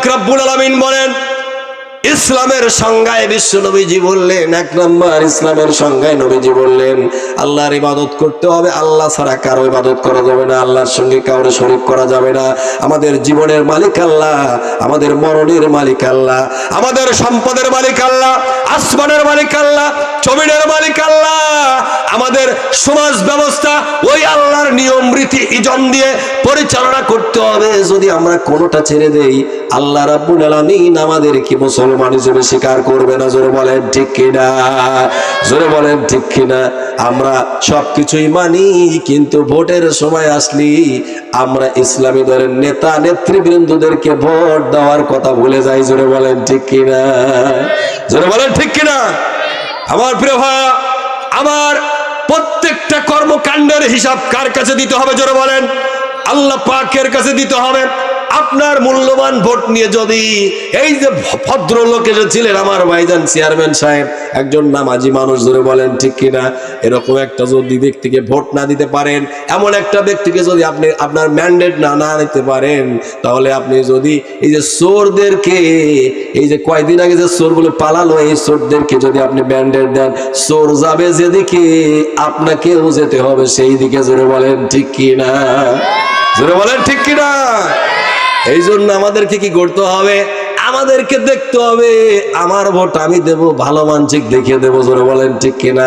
পাক রব্বুল আলামিন বলেন, ইসলামের সংজ্ঞায় বিশ্ব নবীজি বললেন, এক নম্বর ইসলামের সংজ্ঞায় নবীজি বললেন আল্লাহর ইবাদত করতে হবে, আল্লাহ ছাড়া কারো ইবাদত করা যাবে না, আল্লাহর সঙ্গে কারো শরীক করা যাবে না। আমাদের জীবনের মালিক আল্লাহ, আমাদের মরণের মালিক আল্লাহ, আমাদের সম্পদের মালিক আল্লাহ, আসমানের মালিক আল্লাহ, জমিনের মালিক আল্লাহ। আমাদের সমাজ ব্যবস্থা ওই আল্লাহর নিয়ম রীতি ইজন দিয়ে পরিচালনা করতে হবে। যদি আমরা কোনোটা ছেড়ে দেই, আল্লাহ রাব্বুল আলামিন আমাদের কি মুসলমান হিসেবে স্বীকার করবে না? জোরে বলেন ঠিক কিনা, জোরে বলেন ঠিক কিনা। আমরা সবকিছুই মানি, কিন্তু ভোটের সময় আসলি আমরা ইসলামী দলের নেতা নেতৃবৃন্দদেরকে ভোট দেওয়ার কথা ভুলে যাই। জোরে বলেন ঠিক কিনা, জোরে বলেন ঠিক কিনা। আমার প্রিয় ভাই, আমার প্রত্যেকটা কর্মকাণ্ডের হিসাব কার কাছে দিতে হবে? জোরে বলেন আল্লাহ পাকের কাছে দিতে হবে। আপনার মূল্যবান ভোট নিয়ে যদি এই যে ভদ্রলোক এসেছিলেন আমার ভাইজান চেয়ারম্যান সাহেব, একজন নামাজি মানুষ, ধরে বলেন ঠিক কিনা, এরকম একটা যদি ব্যক্তিকে ভোট না দিতে পারেন, এমন একটা ব্যক্তিকে যদি আপনি আপনার ম্যান্ডেট না নিতে পারেন, তাহলে আপনি যদি এই যে চোরদেরকে, এই যে কয়দিন আগে যে চোরগুলো পালালো, এই চোরদেরকে যদি আপনি ম্যান্ডেট দেন, চোর যাবে যেদিকে আপনাকেও যেতে হবে সেই দিকে। জোরে বলেন ঠিক কিনা, জোরে বলেন ঠিক কিনা। এই জন্য আমাদেরকে কি করতে হবে? আমাদেরকে দেখতে হবে আমার ভোট আমি দেব ভালো মানসিক দেখিয়ে দেবো। জোরে বলেন ঠিক কিনা।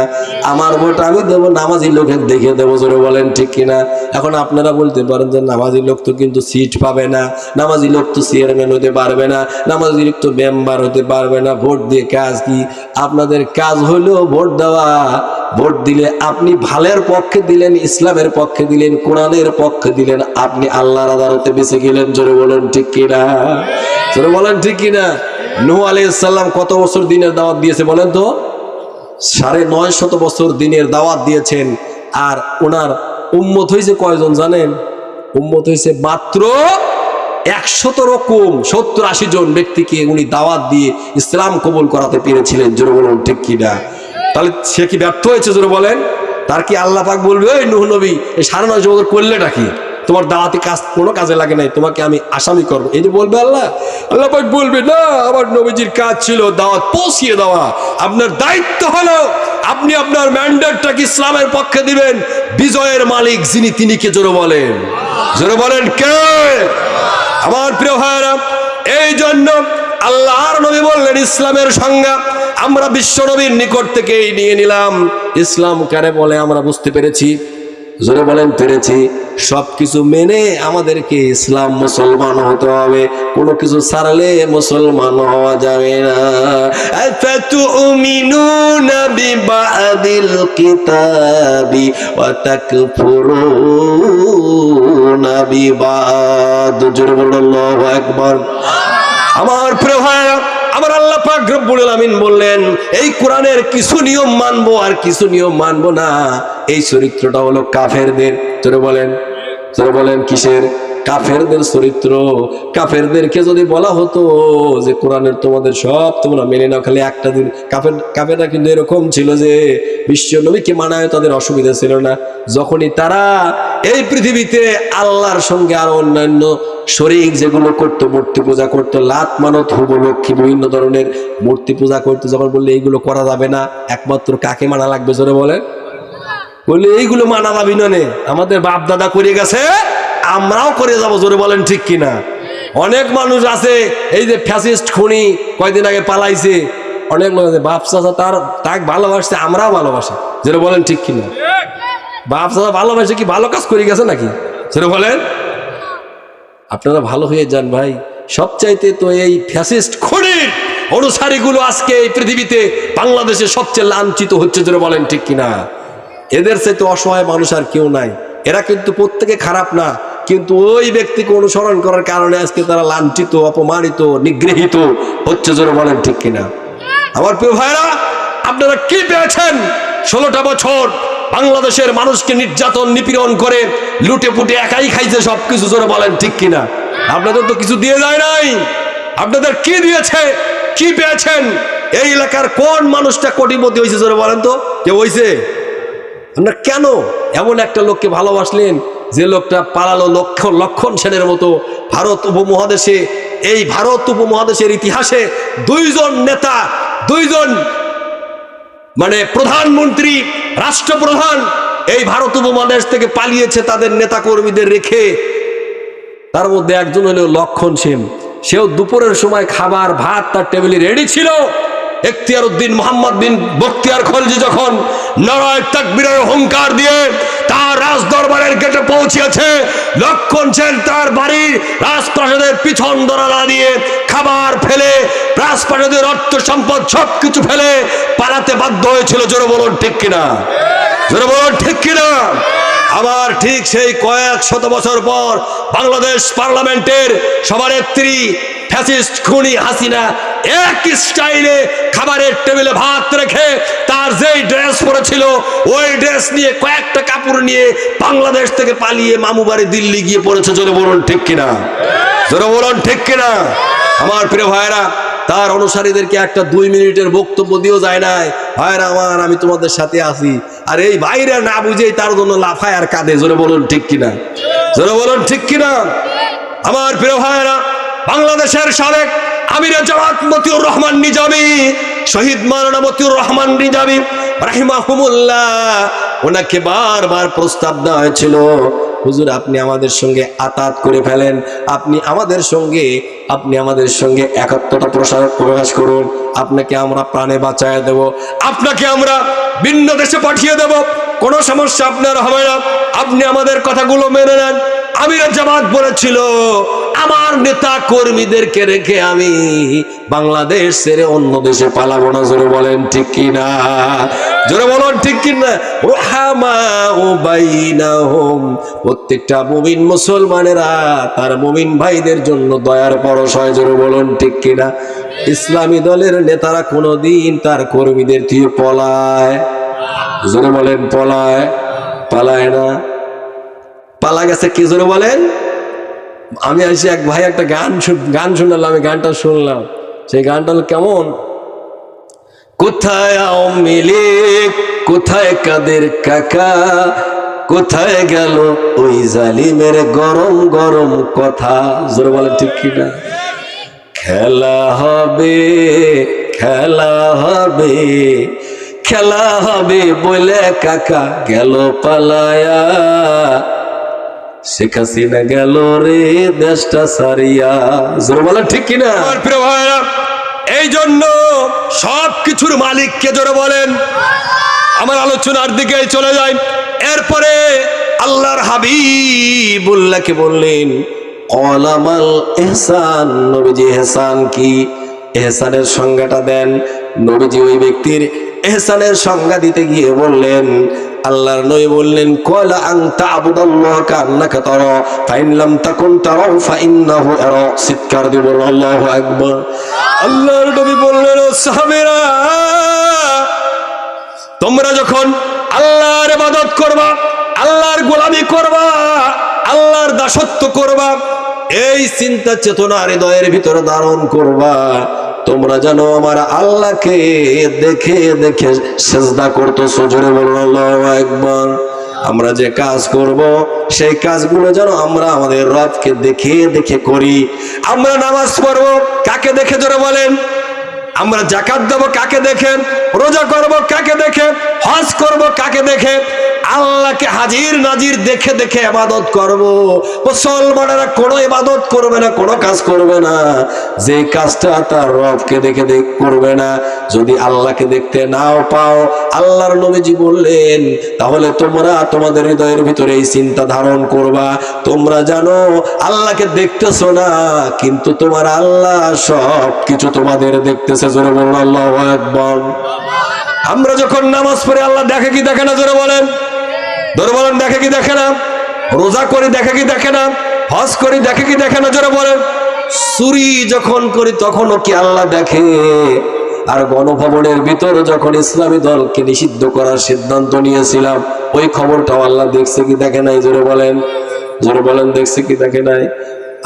আমার ভোট আমি দেবো নামাজি লোকের দেখিয়ে দেবো। জোরে বলেন ঠিক কিনা। এখন আপনারা বলতে পারেন যে নামাজি লোক তো কিন্তু সিট পাবে না, নামাজি লোক তো চেয়ারম্যান হতে পারবে না, নামাজি লোক তো মেম্বার হতে পারবে না, ভোট দিয়ে কাজ কি? আপনাদের কাজ হলো ভোট দেওয়া। ভোট দিলে আপনি ভালের পক্ষে দিলেন, ইসলামের পক্ষে দিলেন, কোরআনের পক্ষে দিলেন, আপনি আল্লাহর আদালতে বেঁচে গেলেন। জোরে বলেন ঠিক কিনা, জোরে বলেন ঠিক কিনা। নূহ আলাইহিস সালাম কত বছর দিনের দাওয়াত দিয়েছে বলেন তো? 950 বছর দিনের দাওয়াত দিয়েছেন। আর ওনার উম্মত হয়েছে কয়জন জানেন? উম্মত হয়েছে মাত্র 170 জন ব্যক্তিকে উনি দাওয়াত দিয়ে ইসলাম কবুল করাতে পেরেছিলেন। জোরে বলেন ঠিক কিনা। তাহলে সে কি ব্যর্থ হয়েছে? জোরে বলেন। তার কি আল্লাহ পাক বলবে ওই নূহ নবী এই 950 বছর করলেটা কি? তোমার দাওয়াতি কাজ কোনো কাজে লাগে নাই, তোমাকে আমি আসামি করবো, এই যে বলবে আল্লাহ? আল্লাহ পাক বলবে না, আমার নবীজির কাজ ছিল দাওয়াত পৌঁছিয়ে দেওয়া। আপনার দায়িত্ব হলো আপনি আপনার ম্যান্ডেটটাকে ইসলামের পক্ষে দিবেন। বিজয়ের মালিক যিনি, তিনি কে? জোরে বলেন, জোরে বলেন কে? আমার প্রিয় ভাইরা, এই জন্য আল্লাহর নবী বললেন ইসলামের সংজ্ঞা আমরা বিশ্ব নবীর নিকট থেকেই নিয়ে নিলাম। ইসলাম কারে বলে আমরা বুঝতে পেরেছি। জোরে বলেন পেরেছি। সবকিছু মেনে আমাদেরকে ইসলাম মুসলমান হতে হবে, কোনো কিছু ছাড়লে মুসলমান হওয়া যাবে না। আফাতুমিনুনা বিবাদিল কিতাবি ওয়া তাকফুরুনা বিবাদ। জোরে বলেন আল্লাহু আকবার। আমার প্রিয় ভাইরা, আমার আল্লাহ পাক রব্বুল আলামিন বললেন এই কোরআনের কিছু নিয়ম মানবো আর কিছু নিয়ম মানবো না। এই চরিত্রটা হলো কাফেরদের। জোরে বলেন, জোরে বলেন কিসের? কাফেরদের চরিত্র। কাফেরদেরকে যদি বলা হতো যে কোরআনের তোমাদের সব তোমরা মেনে নাও, খালি একটা দিন, কাফেররা কিন্তু এরকম ছিল যে বিশ্ব নবীকে মানায় তাদের অসুবিধা ছিল না। যখনই তারা এই পৃথিবীতে আল্লাহর সঙ্গে আর অন্যান্য শরীক যেগুলো করতো, মূর্তি পূজা করতো, লাত মানত হুবল লক্ষ্মী বিভিন্ন ধরনের মূর্তি পূজা করতো, যখন বললে এইগুলো করা যাবে না, একমাত্র কাকে মানা লাগবে? জোরে বলেন। বললে এইগুলো মানা যাবি না, আমাদের বাপ দাদা করে গেছে, আমরাও করে যাব। জোরে বলেন ঠিক কিনা। অনেক মানুষ আছে এই যে ফ্যাসিস্ট খুনি কয়দিন আগে পালাইছে, অনেক লোক আছে বাপ চাচা তাকে ভালোবাসছে, আমরাও ভালোবাসি। জোরে বলেন ঠিক কিনা। বাপ চাচা ভালোবাসে কি ভালো কাজ করে গেছে নাকি? জোরে বলেন। আপনারা ভালো হয়ে যান ভাই। সবচাইতে তো এই ফ্যাসিস্ট খুনির অনুসারীগুলো আজকে এই পৃথিবীতে বাংলাদেশে সবচেয়ে লাঞ্ছিত হচ্ছে। জোরে বলেন ঠিক কিনা। এদের চাইতে অসহায় মানুষ আর কেউ নাই। এরা কিন্তু প্রত্যেকে খারাপ না, কিন্তু ওই ব্যক্তিকে অনুসরণ করার কারণে আজকে তারা লাঞ্ছিত, অপমানিত, নিগৃহীত হচ্ছে। জোরে বলেন ঠিক কিনা। আমার প্রিয় ভাইরা, আপনারা কি পেয়েছেন? 16টা বছর বাংলাদেশের মানুষকে নির্যাতন নিপীড়ন করে লুটে পুটে একাই খাইছে সবকিছু। জোরে বলেন ঠিক কিনা। আপনাদের তো কিছু দিয়ে যায় নাই। আপনাদের কি দিয়েছে? কি পেয়েছেন? এই এলাকার কোন মানুষটা কোটিপতি হয়েছে? জোরে বলেন তো, কে হয়েছে? আপনারা কেন এমন একটা লোককে ভালোবাসলেন যে লোকটা পালালো লক্ষণ সেনের মতো ভারত উপমহাদেশে এই ভারত উপমহাদেশের ইতিহাসে দুইজন নেতা, দুইজন মানে প্রধানমন্ত্রী, রাষ্ট্রপ্রধান এই ভারত উপমহাদেশ থেকে পালিয়েছে তাদের নেতা কর্মীদের রেখে। তার মধ্যে একজন হলো লক্ষণ সেন। সেও দুপুরের সময় খাবার ভাত তার টেবিলে রেডি ছিল। এখতিয়ার উদ্দিন মোহাম্মদ বিন বখতিয়ার খলজি যখন নারায়ে তাকবীরের হুঙ্কার দিয়ে তার রাজ দরবারের গেটে পৌঁছেছে, লক্ষণ সেন তার বাড়ির রাজপ্রাসাদের পিছন দরজা দিয়ে খাবার ফেলে, রাজপ্রাসাদের অর্থ সম্পদ সবকিছু ফেলে পালাতে বাধ্য হয়েছিল। জোরে বলুন ঠিক কিনা? জোরে বলুন ঠিক কিনা? আবার ঠিক সেই কয়েক শত বছর পর বাংলাদেশ পার্লামেন্টের সভানেত্রী ফ্যাসিস্ট খুনি হাসিনা এক স্টাইলে খাবারের টেবিলে ভাত রেখে তার যেই ড্রেস পরেছিল ওই ড্রেস নিয়ে কয়েকটা কাপড় নিয়ে বাংলাদেশ থেকে পালিয়ে মামু বাড়ি দিল্লি গিয়ে পড়েছে। জোরে বলুন ঠিক কিনা? জোরে বলুন ঠিক কিনা? আমার প্রিয় ভাইরা, তার অনুসারীদেরকে একটা 2 মিনিটের বক্তব্য দিয়েও যায় নাই, ভাইরা আমার আমি তোমাদের সাথে আছি। আর এই ভাইরা না বুঝেই তার জন্য লাফায় আর কাঁদে। জোরে বলুন ঠিক কিনা? জোরে বলুন ঠিক কিনা? আমার প্রিয় ভাইরা, বাংলাদেশের সাবেক আমিরে জামাত মতিউর রহমান নিজামী, শহীদ মাওলানা মতিউর রহমান নিজামী রাহিমাহুমুল্লাহ, ওনাকে বারবার প্রস্তাব দেওয়া হয়েছিল, হুজুর আপনি আমাদের সঙ্গে আতাত করে ফেলেন, আপনি আমাদের সঙ্গে একাত্মতা প্রকাশ করুন, আপনাকে আমরা প্রাণে বাঁচায় দেব, আপনাকে আমরা ভিন্ন দেশে পাঠিয়ে দেব, কোনো সমস্যা আপনার হবে না, আপনি আমাদের কথাগুলো মেনে নেন। আমিরে জামাত বলেছিল আমার নেতা কর্মীদেরকে রেখে আমি বাংলাদেশ ছেড়ে অন্য দেশে পালাবো না। জোরে বলেন ঠিক কিনা? জোরে বলেন ঠিক কিনা? রুহামাউ বাইনাহুম, প্রত্যেকটা মুমিন মুসলমানেরা তার মুমিন ভাইদের জন্য দয়ার পরশ হয়। জোরে বলেন ঠিক কিনা? ইসলামী দলের নেতারা কোনোদিন তার কর্মীদের থেকে পলায়? জোরে বলেন পালায় না? পালা গেছে কি? জোরে বলেন। আমি আসি এক ভাই একটা গান শুনলাম, আমি গানটা শুনলাম, সেই গানটা কেমন, কোথায় আওয়ামী লীগ, কোথায় কাদের কাকা, কোথায় গেল ওই জালিমের গরম গরম কথা। জোরে বলেন ঠিক কিনা? খেলা হবে খেলা হবে বলে কাকা গেল পালায়া, শেখ হাসিনা গেল রে দেশটা সারিয়া। জোরে বলেন ঠিক কিনা? আমার প্রিয় ভাইরা, এই জন্য সব কিছুর মালিককে জোরে বলেন। আমার আলোচনার দিকে চলে যায়। এরপরে আল্লাহর হাবিবুল্লাহকে বললেন কলামাল ইহসান, নবীজি ইহসান কি? ইহসানের সংজ্ঞাটা দেন। নবীজি ওই ব্যক্তির ইহসানের সংজ্ঞা দিতে গিয়ে বললেন, আল্লাহর নবী বললেন কলা আন তা'বুদাল্লাহ কান্নাকা তারা ফাইন লাম তাকুন তারাহু ফাইন্নাহু ইয়ারা। চিৎকার দিয়ে বলুন আল্লাহু আকবার। আল্লাহর নবী বললেন ও সাহাবীরা, তোমরা যখন আল্লাহর ইবাদত করবা, আল্লাহর গোলামি করবা, আল্লাহর দাসত্ব করবা, এই চিন্তা চেতনা হৃদয়ের ভিতরে ধারণ করবা, তোমরা জানো আমার আল্লাহকে দেখে দেখে সিজদা করতেছো। জোরে বলুন আল্লাহু আকবার। আমরা যে কাজ করব সেই কাজগুলো যেন আমরা আমাদের রবকে দেখে দেখে করি। আমরা নামাজ পড়ব কাকে দেখে? জোরে বলেন। আমরা যাকাত দেব কাকে দেখে? রোজা করব কাকে দেখে? হজ করব কাকে দেখে? আল্লাহকে হাজির নাজির দেখে দেখে ইবাদত করব। মুসলমানেরা কোনো ইবাদত করবে না, কোনো কাজ করবে না যে কাজটা তার রবকে দেখে করবে না। যদি আল্লাহকে দেখতে নাও পাও, আল্লাহর নবীজি বললেন, তাহলে তোমরা তোমাদের হৃদয়ের ভিতরে এই চিন্তা ধারণ করবা, তোমরা জানো আল্লাহকে দেখতেছো না, কিন্তু তোমার আল্লাহ সব কিছু তোমাদের দেখতেছে। জোরে বলুন আল্লাহু আকবার। আমরা যখন নামাজ পড়ি আল্লাহ দেখে কি দেখে না? জোরে বলেন। জোরে বলেন দেখে কি দেখে না? রোজা করি দেখে কি দেখে না? হজ করি দেখে কি দেখে না? জোরে বলেন। চুরি যখন করি তখনও কি আল্লাহ দেখে? আর গণভবনের ভিতরে যখন ইসলামী দলকে নিষিদ্ধ করার সিদ্ধান্ত নিয়েছিলাম, ওই খবরটাও আল্লাহ দেখছে কি দেখে নাই? জোরে বলেন। জোরে বলেন দেখছে কি দেখে নাই?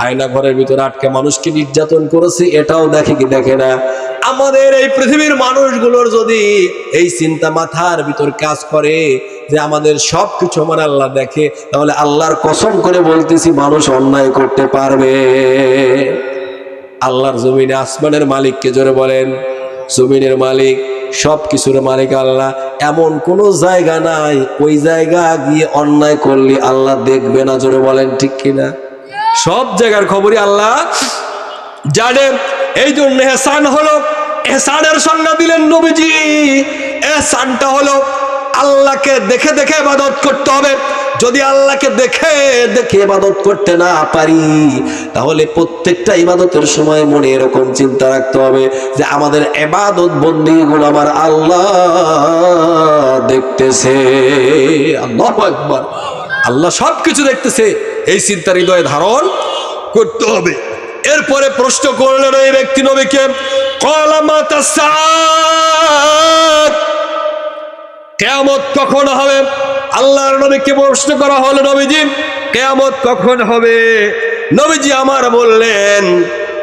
আয়না ঘরের ভিতরে আটকে মানুষকে নির্যাতন করেছে, এটাও দেখে কি দেখে না? আমাদের এই পৃথিবীর মানুষগুলোর যদি এই চিন্তা মাথার ভিতর কাজ করে যে আমাদের সবকিছু আমার আল্লাহ দেখে, তাহলে আল্লাহর কসম করে বলতেছি মানুষ অন্যায় করতে পারবে? আল্লাহর জমিনে আসমানের মালিককে জোরে বলেন। জমিনের মালিক, সব কিছুর মালিক আল্লাহ। এমন কোন জায়গা নাই ওই জায়গা গিয়ে অন্যায় করলে আল্লাহ দেখবে না, জোরে বলেন ঠিক কিনা? সব জায়গার খবরই আল্লাহ জানে। এই জন্য এহসান হলো, এহসানের সংজ্ঞা দিলেন নবীজি। এহসানটা হলো আল্লাহকে দেখে দেখে ইবাদত করতে হবে। যদি আল্লাহকে দেখে দেখে ইবাদত করতে না পারি, তাহলে প্রত্যেকটা ইবাদতের সময় মনে এরকম চিন্তা রাখতে হবে যে আমাদের ইবাদত বন্দেগীগুলো আমার আল্লাহ দেখতেছে। আল্লাহু আকবার। আল্লাহ সবকিছু দেখতেছে, এই চিন্তা হৃদয়ে ধারণ করতে হবে। এরপরে প্রশ্ন করলেন ওই ব্যক্তি নবীকে, ক্বালা মাতা সাআত, কিয়ামত কখন হবে? আল্লাহর নবীকে প্রশ্ন করা হলো, নবীজি কিয়ামত কখন হবে? নবীজি আমার বললেন,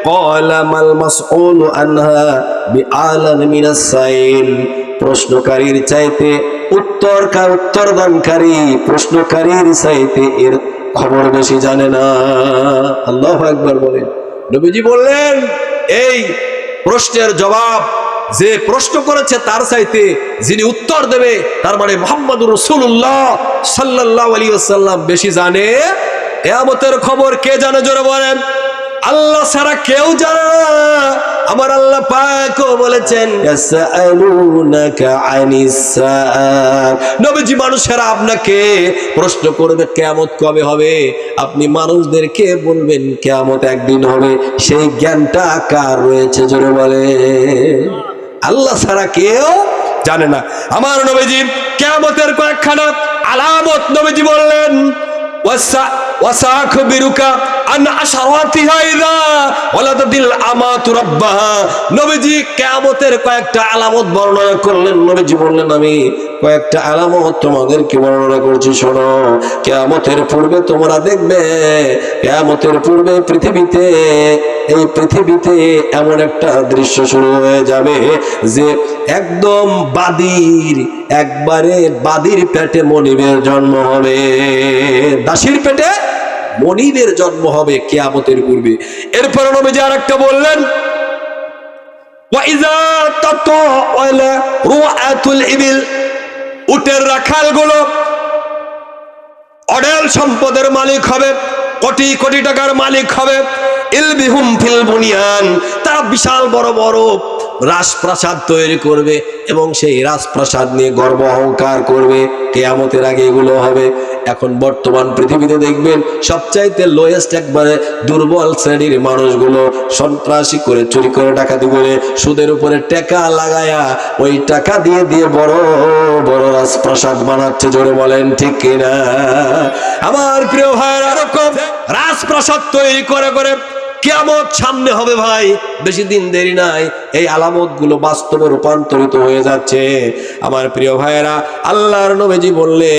ক্বালা মাল মাসউলু আনহা বিআলাম মিনাস সাইল, প্রশ্নকারীর চাইতে উত্তরদানকারী প্রশ্নকারীর চাইতে এর খবর বেশি জানে না। আল্লাহু আকবার বলেন। নবীজি বললেন, এই প্রশ্নের জবাব যে প্রশ্ন করেছে তার চাইতে যিনি উত্তর দেবে, তার মানে মুহাম্মদুর রাসূলুল্লাহ সাল্লাল্লাহু আলাইহি ওয়াসাল্লাম বেশি জানে। কিয়ামতের খবর কে জানে? জোরে বলেন। আল্লাহ ছাড়া কেউ জানে না। আমার আল্লাহ পাকও বলেছেন, ইয়াসআলুনাকা আনিস সাআ, নবীজি মানুষেরা আপনাকে প্রশ্ন করবে কিয়ামত কবে হবে, আপনি মানুষদেরকে বলবেন কিয়ামত একদিন হবে। সেই জ্ঞানটা কার রয়েছে? জোরে বলে। আল্লাহ ছাড়া কেউ জানে না। আমার নবীজি কিয়ামতের কয়েকখানা আলামত নবীজি বললেন, ওয়াসাখবিরুকা আন আশরাতিহা ইযা ওয়ালাদাতিল আমাতু রাব্বাহা। নবীজি কিয়ামতের কয়েকটা আলামত বর্ণনা করলেন। নবীজি বললেন, আমি কয়েকটা আলামত তোমাদেরকে বর্ণনা করছি, শোনো। কিয়ামতের পূর্বে তোমরা দেখবে, কিয়ামতের পূর্বে এই পৃথিবীতে এমন একটা দৃশ্য শুরু হয়ে যাবে যে একদম বাদীর পেটে মনিবের জন্ম হবে, দাসীর পেটে মনিবের জন্ম হবে কিয়ামতের পূর্বে। এরপর নবীজি আরেকটা বললেন, ওয়াইযা তাতাওয়ালা রুআতুল ইবিল, উটের রাখালগুলো অঢেল সম্পদের মালিক হবে, কোটি কোটি টাকার মালিক হবে। ইলবিহুম ফিল বুনিয়ান, তারা বিশাল বড় বড় রাজপ্রাসাদ তৈরি করবে এবং সেই রাজপ্রাসাদ নিয়ে গর্ব অহংকার করবে। কিয়ামতের আগে এগুলো হবে। এখন বর্তমান পৃথিবীতে দেখবেন সবচাইতে লোয়েস্ট, একবারে দুর্বল শ্রেণীর মানুষগুলো সন্ত্রাসী করে, চুরি করে, ডাকাতি করে, সুদের উপরে টাকা লাগায়া ওই টাকা দিয়ে দিয়ে বড় বড় রাজপ্রাসাদ বানাচ্ছে। জোরে বলেন ঠিক কিনা? আমার প্রিয় ভাইরা, এরকম রাজপ্রাসাদ তৈরি করে করে কিয়ামত সামনে হবে ভাই, বেশি দিন দেরি নাই। এই আলামত গুলো বাস্তবে রূপান্তরিত হয়ে যাচ্ছে। আমার প্রিয় ভাইয়েরা, আল্লাহর নবীজি বললেন,